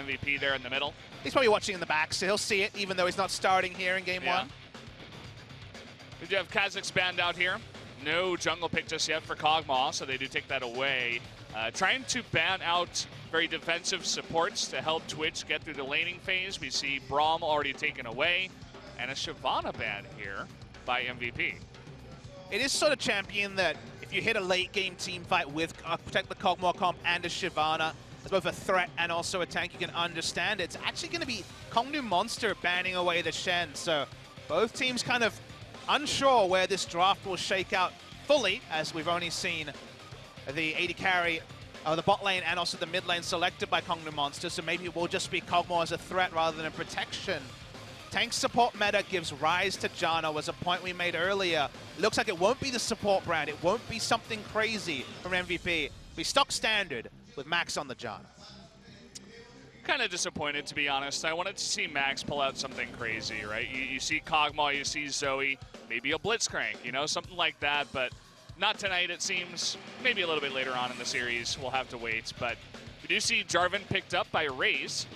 MVP there in the middle. He's probably watching in the back, so he'll see it, even though he's not starting here in game one. We do have Kha'Zix banned out here. No jungle pick just yet for Kog'Maw, so they do take that away. Trying to ban out very defensive supports to help Twitch get through the laning phase. We see Braum already taken away, and a Shyvana ban here by MVP. It is sort of champion that if you hit a late game team fight with protect the Kog'Maw comp and a Shyvana, as both a threat and also a tank, you can understand it. It's actually going to be Kongnu Monster banning away the Shen, so both teams kind of unsure where this draft will shake out fully, as we've only seen the AD carry, the bot lane and also the mid lane selected by Kongnu Monster, so maybe it will just be Kog'Maw as a threat rather than a protection. Tank support meta gives rise to Janna was a point we made earlier. Looks like it won't be the support brand, it won't be something crazy from MVP. It'll be stock standard with Max on the Janna. Kind of disappointed, to be honest. I wanted to see Max pull out something crazy, right? You see Kog'Maw, you see Zoe, maybe a Blitzcrank, you know, something like that, but not tonight, it seems. Maybe a little bit later on in the series. We'll have to wait, but we do see Jarvan picked up by Raze,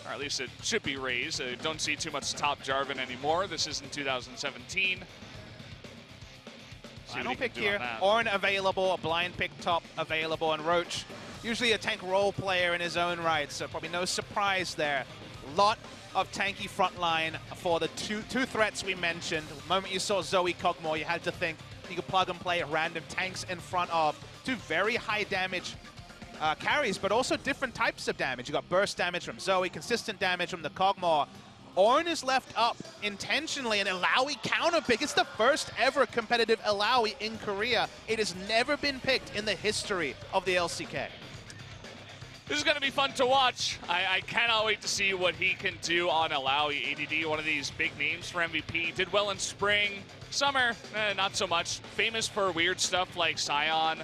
or at least it should be Raze. Don't see too much top Jarvan anymore. This is in 2017. Final pick here. Ornn available, a blind pick top available, and Roach, usually a tank role player in his own right, so probably no surprise there. Lot of tanky frontline for the two threats we mentioned. The moment you saw Zoe Kog'Maw, you had to think you could plug and play random tanks in front of two very high damage carries, but also different types of damage. You got burst damage from Zoe, consistent damage from the Kog'Maw. Ornn is left up intentionally, and Illaoi counter pick. It's the first ever competitive Illaoi in Korea. It has never been picked in the history of the LCK. This is going to be fun to watch. I cannot wait to see what he can do on Illaoi. ADD, one of these big names for MVP. Did well in spring. Summer, not so much. Famous for weird stuff like Scion.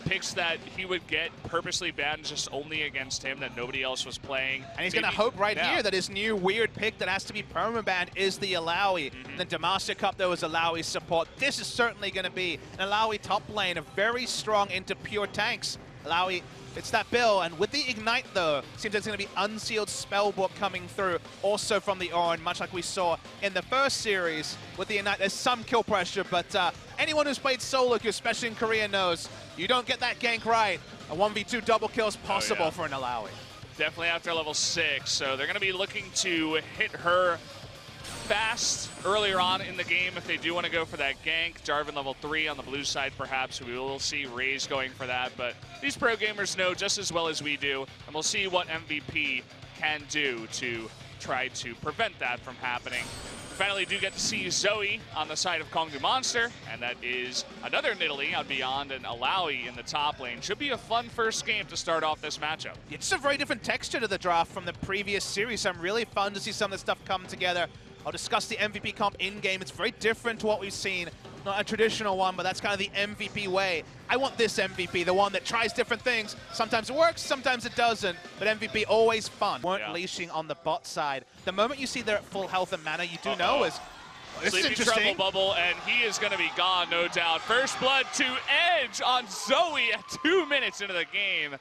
Picks that he would get purposely banned just only against him, that nobody else was playing. And he's going to hope right here that his new weird pick that has to be permabanned is the Illaoi. The Demacia Cup, though, is Illaoi's support. This is certainly going to be an Illaoi top lane, a very strong into pure tanks. Illaoi fits that bill, and with the Ignite, though, seems there's going to be Unsealed Spellbook coming through, also from the Ornn, much like we saw in the first series with the Ignite. There's some kill pressure, but anyone who's played solo queue, especially in Korea, knows you don't get that gank right. A 1v2 double kill is possible for an Illaoi. Definitely after level 6, so they're going to be looking to hit her fast earlier on in the game if they do want to go for that gank. Jarvan level 3 on the blue side, perhaps. We will see Raze going for that, but these pro gamers know just as well as we do, and we'll see what MVP can do to try to prevent that from happening. We finally do get to see Zoe on the side of Kongnu Monster, and that is another Nidalee on Beyond and Illaoi in the top lane. Should be a fun first game to start off this matchup. It's a very different texture to the draft from the previous series. I'm really fun to see some of this stuff come together. I'll discuss the MVP comp in-game. It's very different to what we've seen. Not a traditional one, but that's kind of the MVP way. I want this MVP, the one that tries different things. Sometimes it works, sometimes it doesn't, but MVP always fun. Weren't leashing on the bot side. The moment you see they're at full health and mana, you do know is, this is interesting. Trouble bubble, and he is going to be gone, no doubt. First blood to Edge on Zoe at 2 minutes into the game.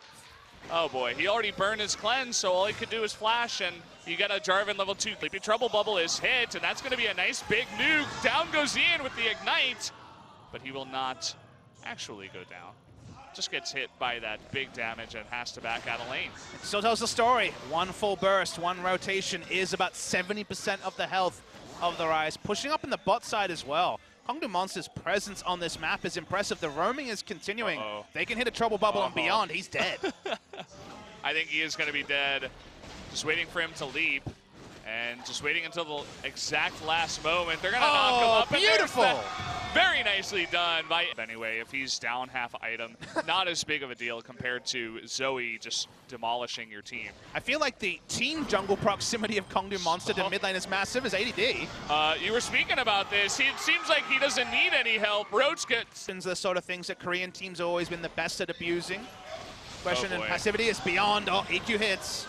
Oh boy, he already burned his cleanse, so all he could do is flash, and you got a Jarvan level 2. Sleepy Trouble Bubble is hit, and that's going to be a nice big nuke. Down goes Ian with the Ignite, but he will not actually go down. Just gets hit by that big damage and has to back out of lane. It still tells the story. One full burst, one rotation is about 70% of the health of the Rise. Pushing up in the bot side as well. Kongnu Monster's presence on this map is impressive. The roaming is continuing. They can hit a Trouble Bubble and beyond. He's dead. I think he is going to be dead. Just waiting for him to leap. And just waiting until the exact last moment. They're going to knock him up. Beautiful! Very nicely done. Anyway, if he's down half item, not as big of a deal compared to Zoe just demolishing your team. I feel like the team jungle proximity of Kongnu Monster to mid lane is massive as ADD. You were speaking about this. It seems like he doesn't need any help. Roach gets... The sort of things that Korean teams have always been the best at abusing. Question and passivity is beyond EQ hits.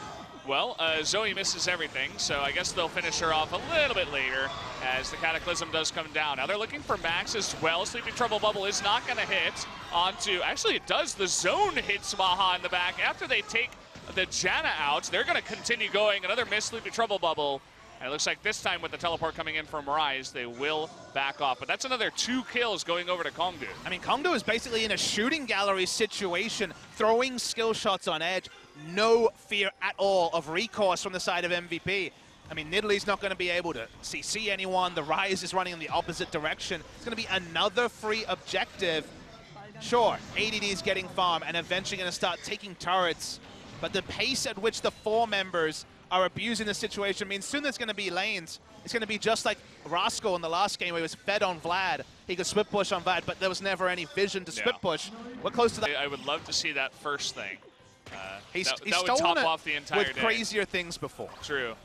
Well, Zoe misses everything, so I guess they'll finish her off a little bit later as the Cataclysm does come down. Now they're looking for Max as well. Sleepy Trouble Bubble is not going to hit onto... Actually, it does. The zone hits Maha in the back after they take the Janna out. They're going to continue going. Another missed Loopy Trouble Bubble. And it looks like this time with the teleport coming in from Rise, they will back off. But that's another 2 kills going over to Kongdu. I mean, Kongdu is basically in a shooting gallery situation, throwing skill shots on edge. No fear at all of recourse from the side of MVP. I mean, Nidalee not going to be able to CC anyone. The Rise is running in the opposite direction. It's going to be another free objective. Sure, ADD is getting farm and eventually going to start taking turrets. But the pace at which the 4 members are abusing the situation means soon there's going to be lanes. It's going to be just like Rascal in the last game where he was fed on Vlad. He could split push on Vlad, but there was never any vision to split push. We're close to that. I would love to see that first thing. He's that would stolen top it off the entire with day. crazier things before. True.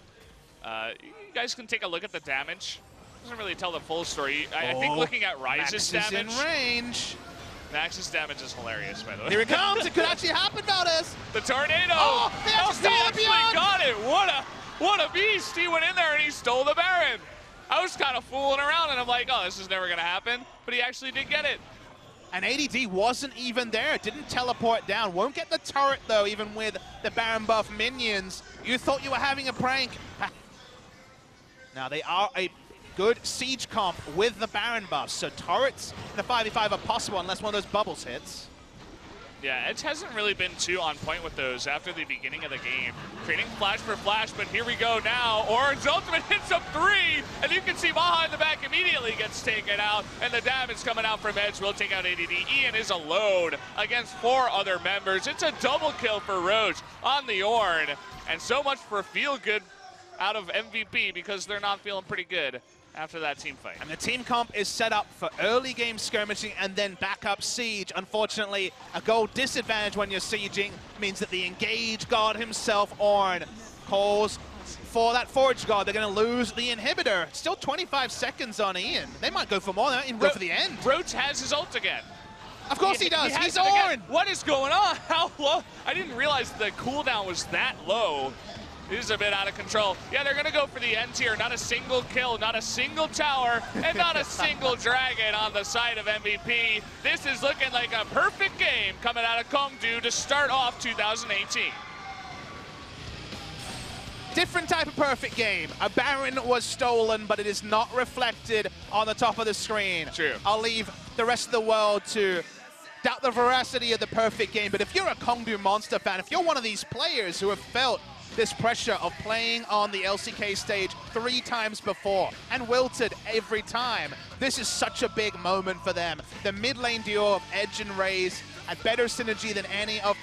You guys can take a look at the damage. Doesn't really tell the full story. I think looking at Rise's damage. Max is in range. Max's damage is hilarious, by the way. Here it comes. It could actually happen, Valdez. The tornado. Oh, they actually got it. What a beast. He went in there and he stole the Baron. I was kind of fooling around and I'm like, oh, this is never going to happen. But he actually did get it. And ADD wasn't even there. Didn't teleport down. Won't get the turret, though, even with the Baron buff minions. You thought you were having a prank. Now, they are a good siege comp with the Baron buff, so turrets in the 5v5 are possible unless one of those bubbles hits. Yeah, Edge hasn't really been too on point with those after the beginning of the game. Trading flash for flash, but here we go now. Orange ultimate hits up 3, and you can see Maha in the back immediately gets taken out, and the damage coming out from Edge will take out ADD. Ian is alone against 4 other members. It's a double kill for Roach on the Ornn, and so much for feel good out of MVP because they're not feeling pretty good after that team fight. And the team comp is set up for early game skirmishing and then backup siege. Unfortunately, a gold disadvantage when you're sieging means that the engage god himself, Ornn, calls for that forage god. They're going to lose the inhibitor. Still 25 seconds on Ian. They might go for more. They might even go for the end. Roach has his ult again. Of course he does. He's Ornn. What is going on? How low? I didn't realize the cooldown was that low. This is a bit out of control. Yeah, they're going to go for the end tier. Not a single kill, not a single tower, and not a single dragon on the side of MVP. This is looking like a perfect game coming out of Kongdu to start off 2018. Different type of perfect game. A Baron was stolen, but it is not reflected on the top of the screen. True. I'll leave the rest of the world to doubt the veracity of the perfect game. But if you're a Kongdu Monster fan, if you're one of these players who have felt this pressure of playing on the LCK stage 3 times before and wilted every time, this is such a big moment for them. The mid lane duo of Edge and Raze had better synergy than any of